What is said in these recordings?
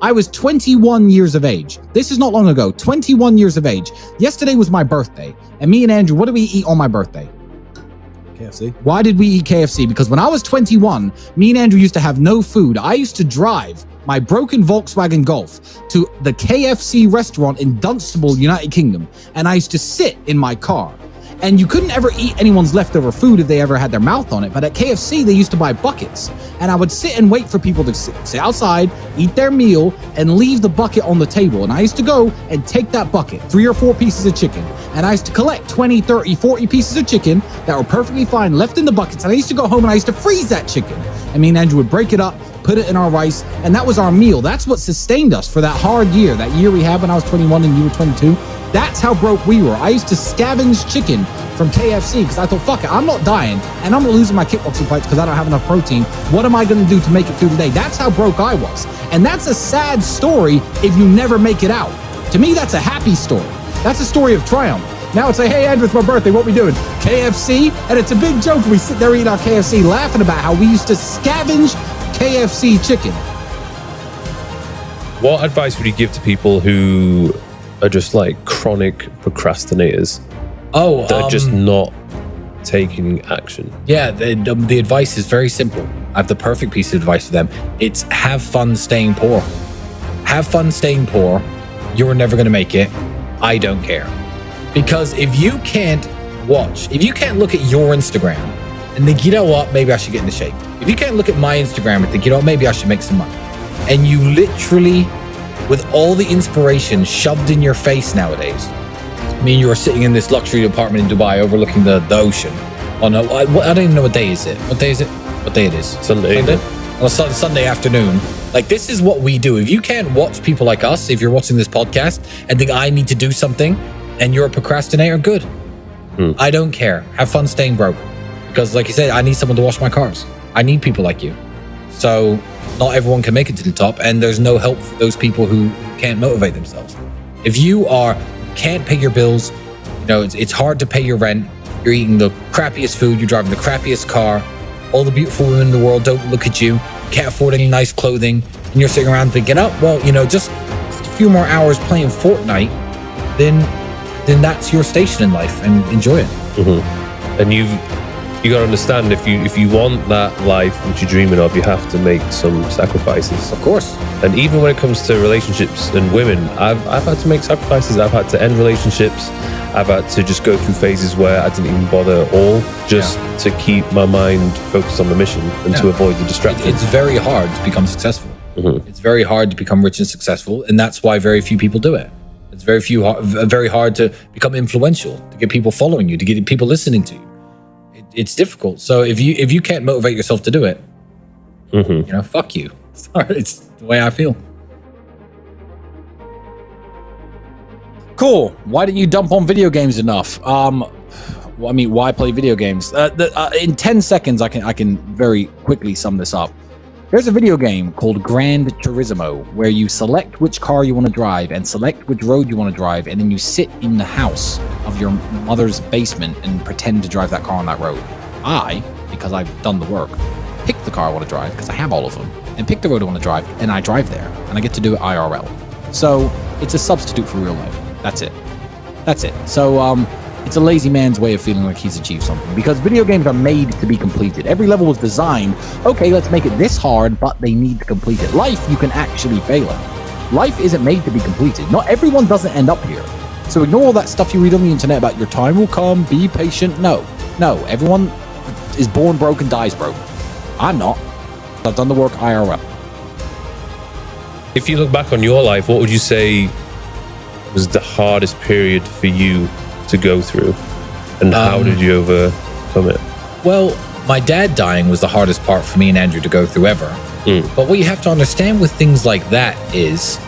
I was 21 years of age. This is not long ago. 21 years of age. Yesterday was my birthday. And me and Andrew, what did we eat on my birthday? KFC. Why did we eat KFC? Because when I was 21, me and Andrew used to have no food. I used to drive my broken Volkswagen Golf to the KFC restaurant in Dunstable, United Kingdom. And I used to sit in my car. And you couldn't ever eat anyone's leftover food if they ever had their mouth on it. But at KFC, they used to buy buckets. And I would sit and wait for people to sit outside, eat their meal, and leave the bucket on the table. And I used to go and take that bucket, 3 or 4 pieces of chicken. And I used to collect 20, 30, 40 pieces of chicken that were perfectly fine left in the buckets. And I used to go home and I used to freeze that chicken. And me and Andrew would break it up, put it in our rice, and that was our meal. That's what sustained us for that hard year, that year we had when I was 21 and you were 22. That's how broke we were. I used to scavenge chicken from KFC because I thought, fuck it, I'm not dying and I'm not losing my kickboxing fights because I don't have enough protein. What am I going to do to make it through the day? That's how broke I was. And that's a sad story if you never make it out. To me, that's a happy story. That's a story of triumph. Now it's like, hey, Andrew, it's my birthday. What we doing? KFC? And it's a big joke. We sit there eating our KFC laughing about how we used to scavenge KFC chicken. What advice would you give to people who are just like chronic procrastinators? They're just not taking action. Yeah, the advice is very simple. I have the perfect piece of advice for them. It's have fun staying poor. Have fun staying poor. You're never going to make it. I don't care. Because if you can't look at your Instagram and think, you know what, maybe I should get into shape. If you can't look at my Instagram and think, you know what, maybe I should make some money. And you literally, with all the inspiration shoved in your face nowadays, I mean, you are sitting in this luxury apartment in Dubai overlooking the ocean. Oh no, I don't even know what day is it. What day is it? What day it is? Sunday? Well, Sunday afternoon. Like, this is what we do. If you can't watch people like us, if you're watching this podcast and think I need to do something and you're a procrastinator, good. I don't care. Have fun staying broke. Because like you said, I need someone to wash my cars. I need people like you. So not everyone can make it to the top, and there's no help for those people who can't motivate themselves. If you can't pay your bills, you know, it's hard to pay your rent, you're eating the crappiest food, you're driving the crappiest car, all the beautiful women in the world don't look at you can't afford any nice clothing, and you're sitting around thinking, oh, well, you know, just a few more hours playing Fortnite, then that's your station in life, and enjoy it. And you got to understand, if you want that life which you're dreaming of, you have to make some sacrifices. Of course. And even when it comes to relationships and women, I've had to make sacrifices. I've had to end relationships. I've had to just go through phases where I didn't even bother at all, just to keep my mind focused on the mission and to avoid the distractions. It's very hard to become successful. It's very hard to become rich and successful, and that's why very few people do it. It's very hard to become influential, to get people following you, to get people listening to you. It's difficult. So if you can't motivate yourself to do it, you know, fuck you. Sorry, it's the way I feel. Cool. Why didn't you dump on video games enough? Well, I mean, why play video games? In 10 seconds, I can very quickly sum this up. There's a video game called Gran Turismo where you select which car you want to drive and select which road you want to drive, and then you sit in the house of your mother's basement and pretend to drive that car on that road. I, because I've done the work, pick the car I want to drive because I have all of them, and pick the road I want to drive, and I drive there, and I get to do it IRL. So it's a substitute for real life. That's it. So it's a lazy man's way of feeling like he's achieved something, because video games are made to be completed. Every level was designed, okay, let's make it this hard, but they need to complete it. Life, you can actually fail at. Life isn't made to be completed. Not everyone doesn't end up here. So ignore all that stuff you read on the internet about your time will come, be patient. No, everyone is born broke and dies broke. I'm not. I've done the work IRL. If you look back on your life, what would you say was the hardest period for you to go through, and how did you overcome it? Well, my dad dying was the hardest part for me and Andrew to go through ever. But what you have to understand with things like that is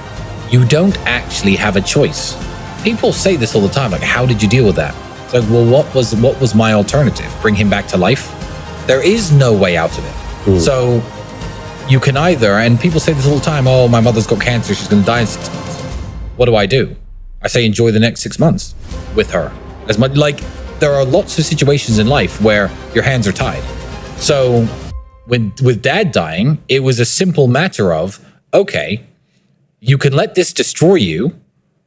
you don't actually have a choice. People say this all the time, like, how did you deal with that? It's like, well, what was my alternative? Bring him back to life? There is no way out of it. So you can either, and people say this all the time, oh, my mother's got cancer, she's going to die in 6 months. What do? I say enjoy the next 6 months with her. As much, like, there are lots of situations in life where your hands are tied. So with dad dying, it was a simple matter of, okay, you can let this destroy you,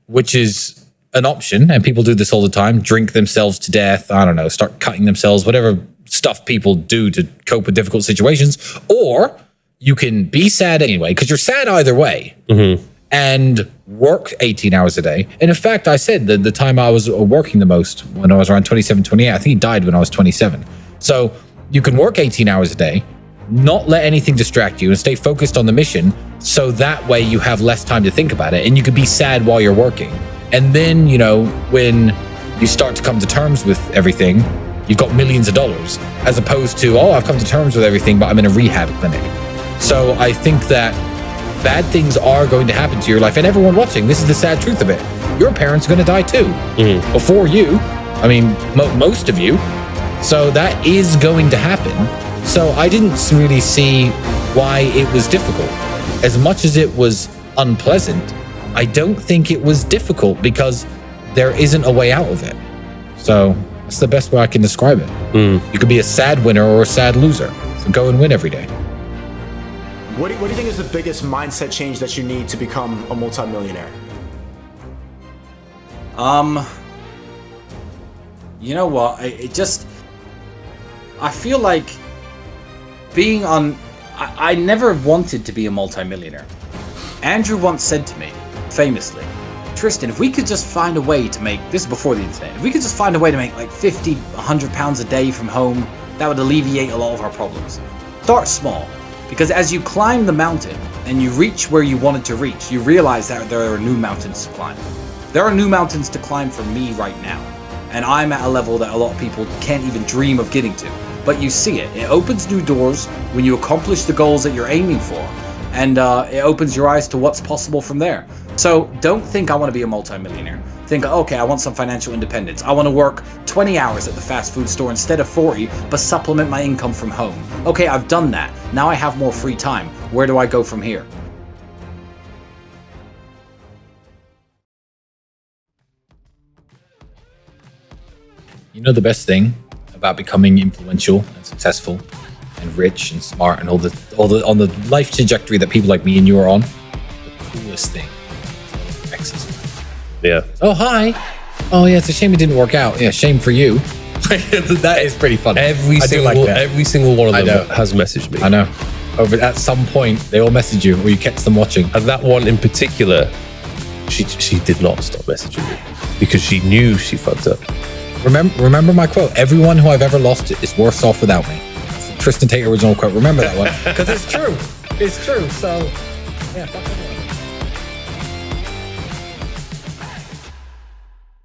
which is an option. And people do this all the time, drink themselves to death. I don't know, start cutting themselves, whatever stuff people do to cope with difficult situations. Or you can be sad anyway, because you're sad either way, and work 18 hours a day. And in fact, I said that the time I was working the most, when I was around 27, 28, I think he died when I was 27. So you can work 18 hours a day, not let anything distract you, and stay focused on the mission, so that way you have less time to think about it, and you can be sad while you're working. And then, you know, when you start to come to terms with everything, you've got millions of dollars, as opposed to, oh, I've come to terms with everything, but I'm in a rehab clinic. So I think that bad things are going to happen to your life. And everyone watching, this is the sad truth of it. Your parents are going to die too, before you. I mean, most of you. So that is going to happen. So I didn't really see why it was difficult. As much as it was unpleasant, I don't think it was difficult, because there isn't a way out of it. So that's the best way I can describe it. You could be a sad winner or a sad loser. So go and win every day. What do you think is the biggest mindset change that you need to become a multimillionaire? You know what? I feel like being on. I never wanted to be a multimillionaire. Andrew once said to me, famously, Tristan, if we could just find a way to make, this is before the internet, if we could just find a way to make like 50, 100 pounds a day from home, that would alleviate a lot of our problems. Start small. Because as you climb the mountain and you reach where you wanted to reach, you realize that there are new mountains to climb. There are new mountains to climb for me right now. And I'm at a level that a lot of people can't even dream of getting to. But you see it. It opens new doors when you accomplish the goals that you're aiming for. And it opens your eyes to what's possible from there. So don't think I want to be a multimillionaire. Think, okay, I want some financial independence. I want to work 20 hours at the fast food store instead of 40, but supplement my income from home. Okay, I've done that. Now I have more free time. Where do I go from here? You know the best thing about becoming influential and successful and rich and smart and all the on the life trajectory that people like me and you are on? The coolest thing. Exes. Yeah. Oh, hi. Oh, yeah, it's a shame it didn't work out. Yeah, shame for you. That is pretty funny. Every single one of them has messaged me. I know. Over at some point, they all message you, or you catch them watching. And that one in particular, she did not stop messaging me because she knew she fucked up. Remember my quote: "Everyone who I've ever lost is worse off without me." Tristan Tate original quote. Remember that one, because it's true. It's true. So, yeah.